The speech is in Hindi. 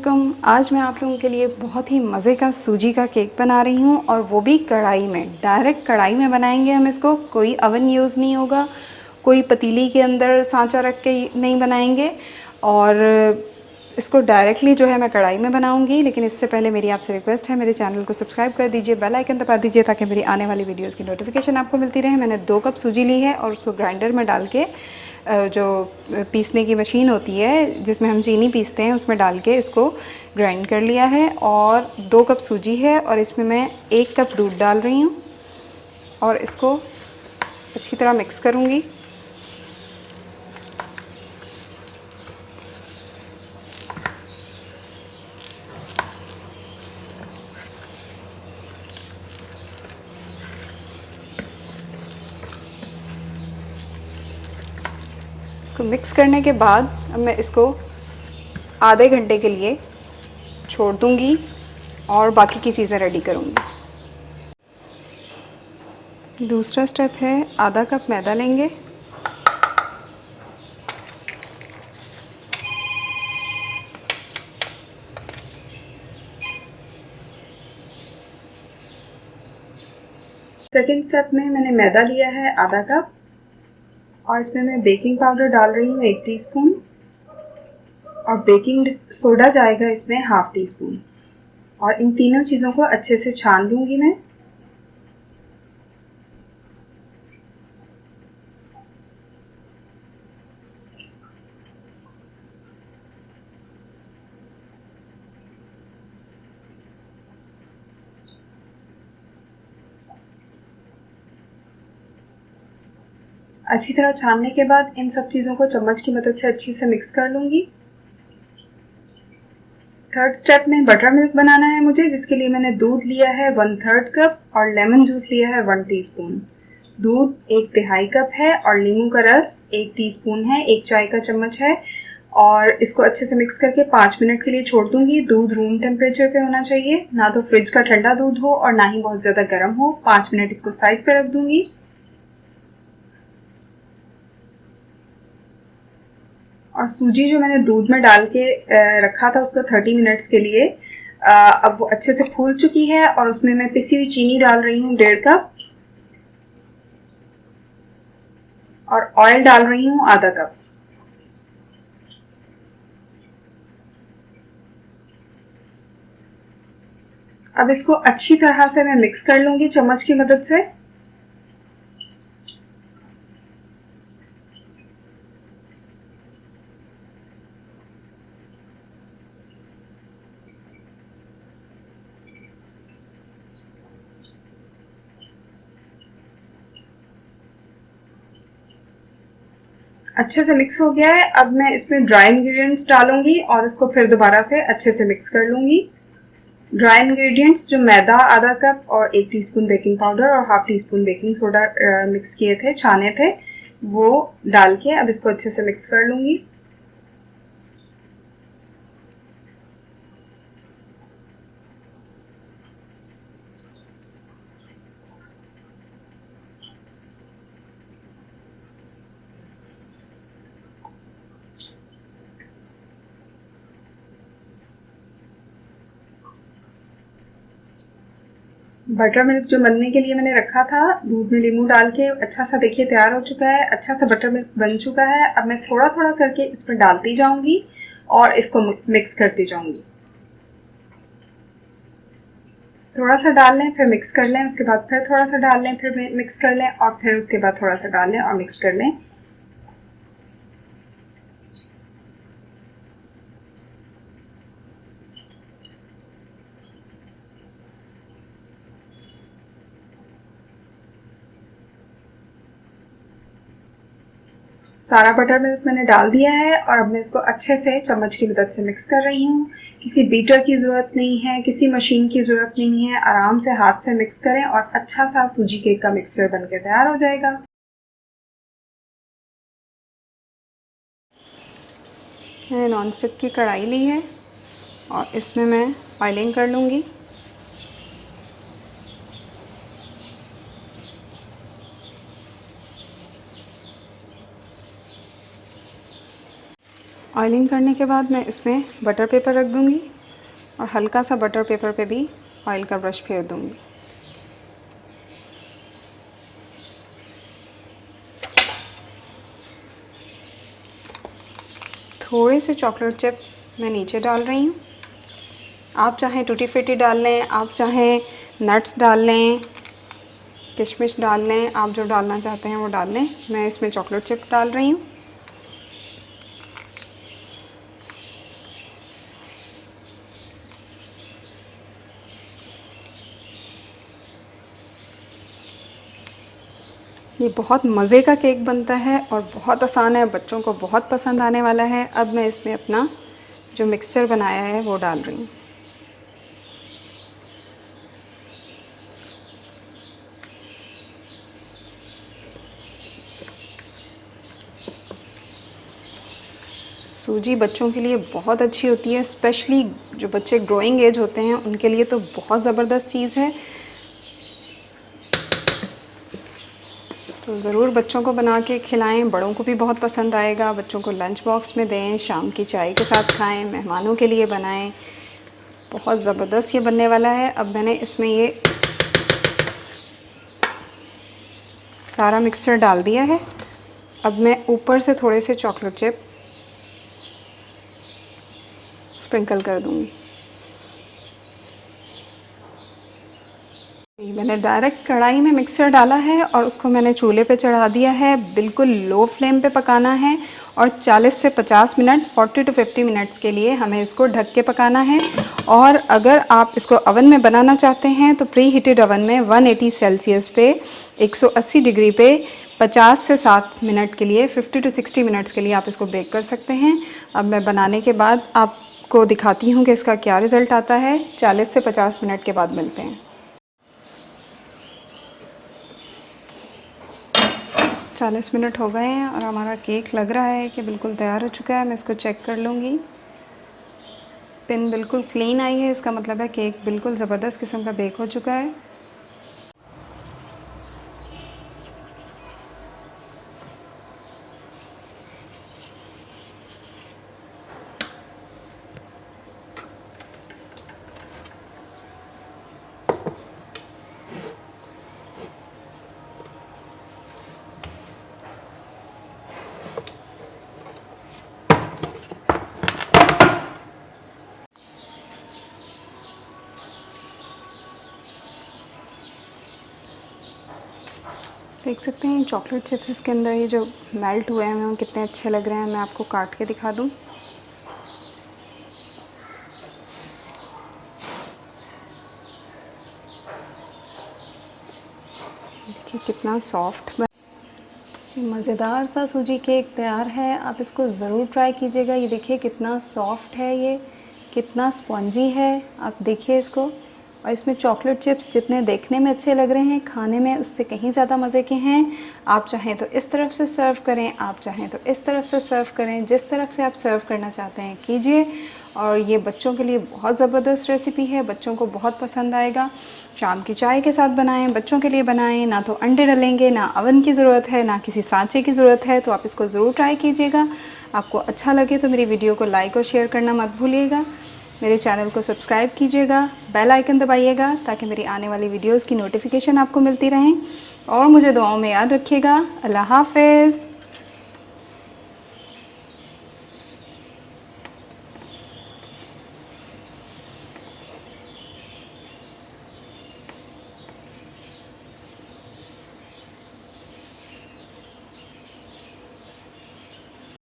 वालेकुम। आज मैं आप लोगों के लिए बहुत ही मज़े का सूजी का केक बना रही हूँ और वो भी कढ़ाई में। डायरेक्ट कढ़ाई में बनाएंगे हम इसको, कोई ओवन यूज़ नहीं होगा, कोई पतीली के अंदर सांचा रख के नहीं बनाएंगे और इसको डायरेक्टली जो है मैं कढ़ाई में बनाऊंगी। लेकिन इससे पहले मेरी आपसे रिक्वेस्ट है, मेरे चैनल को सब्सक्राइब कर दीजिए, बेल आइकन दबा दीजिए ताकि मेरी आने वाली वीडियोस की नोटिफिकेशन आपको मिलती रहे। मैंने 2 कप सूजी ली है और उसको ग्राइंडर में डाल के जो पीसने की मशीन होती है जिसमें हम चीनी पीसते हैं उसमें डाल के इसको ग्राइंड कर लिया है। और 2 कप सूजी है और इसमें मैं 1 कप दूध डाल रही हूँ और इसको अच्छी तरह मिक्स करूँगी। इसको मिक्स करने के बाद अब मैं इसको आधे घंटे के लिए छोड़ दूँगी और बाकी की चीज़ें रेडी करूँगी। दूसरा स्टेप है, आधा कप मैदा लेंगे, सेकेंड स्टेप में मैंने मैदा लिया है आधा कप और इसमें मैं बेकिंग पाउडर डाल रही हूँ 1 टीस्पून और बेकिंग सोडा जाएगा इसमें ½ टीस्पून। और इन तीनों चीज़ों को अच्छे से छान लूँगी मैं। अच्छी तरह छानने के बाद इन सब चीज़ों को चम्मच की मदद से अच्छी से मिक्स कर लूँगी। थर्ड स्टेप में बटर मिल्क बनाना है मुझे, जिसके लिए मैंने दूध लिया है 1/3 कप और लेमन जूस लिया है 1 टीस्पून। दूध 1/2 कप है और नींबू का रस 1 टीस्पून है, 1 चाय का चम्मच है। और इसको अच्छे से मिक्स करके 5 मिनट के लिए छोड़ दूंगी। दूध रूम टेम्परेचर पे होना चाहिए, ना तो फ्रिज का ठंडा दूध हो और ना ही बहुत ज़्यादा गर्म हो। 5 मिनट इसको साइड पे रख दूंगी। और सूजी जो मैंने दूध में डाल के रखा था उसको 30 मिनट्स के लिए, अब वो अच्छे से फूल चुकी है और उसमें मैं पिसी हुई चीनी डाल रही हूँ 1.5 कप और ऑयल डाल रही हूँ आधा कप। अब इसको अच्छी तरह से मैं मिक्स कर लूंगी चम्मच की मदद से। अच्छे से मिक्स हो गया है। अब मैं इसमें ड्राई इंग्रेडिएंट्स डालूंगी और इसको फिर दोबारा से अच्छे से मिक्स कर लूंगी। ड्राई इंग्रेडिएंट्स जो मैदा आधा कप और 1 टीस्पून बेकिंग पाउडर और ½ टीस्पून बेकिंग सोडा मिक्स किए थे, छाने थे, वो डाल के अब इसको अच्छे से मिक्स कर लूंगी। बटर मिल्क जो बनने के लिए मैंने रखा था, दूध में नींबू डाल के अच्छा सा देखिए तैयार हो चुका है। अच्छा सा बटर मिल्क बन चुका है। अब मैं थोड़ा थोड़ा करके इसमें डालती जाऊंगी और इसको मिक्स करती जाऊंगी। थोड़ा सा डाल लें, फिर मिक्स कर लें, उसके बाद फिर थोड़ा सा डाल लें, फिर मिक्स कर लें और फिर उसके बाद थोड़ा सा डाल लें और मिक्स कर लें। सारा बटर मिल्क मैंने डाल दिया है और अब मैं इसको अच्छे से चम्मच की मदद से मिक्स कर रही हूँ। किसी बीटर की ज़रूरत नहीं है, किसी मशीन की ज़रूरत नहीं है। आराम से हाथ से मिक्स करें और अच्छा सा सूजी केक का मिक्सचर बनकर तैयार हो जाएगा। मैंने नॉन स्टिक की कढ़ाई ली है और इसमें मैं ऑयलिंग कर लूँगी। ऑयलिंग करने के बाद मैं इसमें बटर पेपर रख दूँगी और हल्का सा बटर पेपर पे भी ऑयल का ब्रश फेर दूँगी। थोड़े से चॉकलेट चिप मैं नीचे डाल रही हूँ। आप चाहें टूटी फ्रूटी डाल लें, आप चाहें नट्स डाल लें, किशमिश डाल लें, आप जो डालना चाहते हैं वो डाल लें। मैं इसमें चॉकलेट चिप डाल रही हूँ। ये बहुत मज़े का केक बनता है और बहुत आसान है, बच्चों को बहुत पसंद आने वाला है। अब मैं इसमें अपना जो मिक्सचर बनाया है वो डाल रही हूँ। सूजी बच्चों के लिए बहुत अच्छी होती है, स्पेशली जो बच्चे ग्रोइंग एज होते हैं उनके लिए तो बहुत ज़बरदस्त चीज़ है। तो ज़रूर बच्चों को बना के खिलाएं, बड़ों को भी बहुत पसंद आएगा। बच्चों को लंच बॉक्स में दें, शाम की चाय के साथ खाएं, मेहमानों के लिए बनाएं। बहुत ज़बरदस्त ये बनने वाला है। अब मैंने इसमें ये सारा मिक्सचर डाल दिया है। अब मैं ऊपर से थोड़े से चॉकलेट चिप स्प्रिंकल कर दूंगी। मैंने डायरेक्ट कढ़ाई में मिक्सचर डाला है और उसको मैंने चूल्हे पे चढ़ा दिया है। बिल्कुल लो फ्लेम पे पकाना है और 40 से 50 मिनट 40 to 50 मिनट्स के लिए हमें इसको ढक के पकाना है। और अगर आप इसको ओवन में बनाना चाहते हैं तो प्री हीटेड ओवन में 180 सेल्सियस पे 180 डिग्री पे 50 से 60 मिनट के लिए 50 to 60 मिनट्स के लिए आप इसको बेक कर सकते हैं। अब मैं बनाने के बाद आपको दिखाती हूँ कि इसका क्या रिज़ल्ट आता है। 40 से 50 मिनट के बाद मिलते हैं। 40 मिनट हो गए हैं और हमारा केक लग रहा है कि बिल्कुल तैयार हो चुका है। मैं इसको चेक कर लूँगी। पिन बिल्कुल क्लीन आई है, इसका मतलब है केक बिल्कुल ज़बरदस्त किस्म का बेक हो चुका है। देख सकते हैं चॉकलेट चिप्स इसके अंदर ये जो मेल्ट हुए हैं वो कितने अच्छे लग रहे हैं। मैं आपको काट के दिखा दूं। देखिए कितना सॉफ्ट जी, मज़ेदार सा सूजी केक तैयार है। आप इसको ज़रूर ट्राई कीजिएगा। ये देखिए कितना सॉफ्ट है, ये कितना स्पॉन्जी है। आप देखिए इसको। और इसमें चॉकलेट चिप्स जितने देखने में अच्छे लग रहे हैं, खाने में उससे कहीं ज़्यादा मज़े के हैं। आप चाहें तो इस तरफ से सर्व करें, आप चाहें तो इस तरफ से सर्व करें। जिस तरफ से आप सर्व करना चाहते हैं कीजिए। और ये बच्चों के लिए बहुत ज़बरदस्त रेसिपी है, बच्चों को बहुत पसंद आएगा। शाम की चाय के साथ बनाएं, बच्चों के लिए बनाएं। ना तो अंडे डलेंगे, ना अवन की ज़रूरत है, ना किसी सांचे की ज़रूरत है। तो आप इसको ज़रूर ट्राई कीजिएगा। आपको अच्छा लगे तो मेरी वीडियो को लाइक और शेयर करना मत भूलिएगा। मेरे चैनल को सब्सक्राइब कीजिएगा, बेल आइकन दबाइएगा ताकि मेरी आने वाली वीडियोस की नोटिफिकेशन आपको मिलती रहें। और मुझे दुआओं में याद रखिएगा। अल्लाह हाफ़िज़।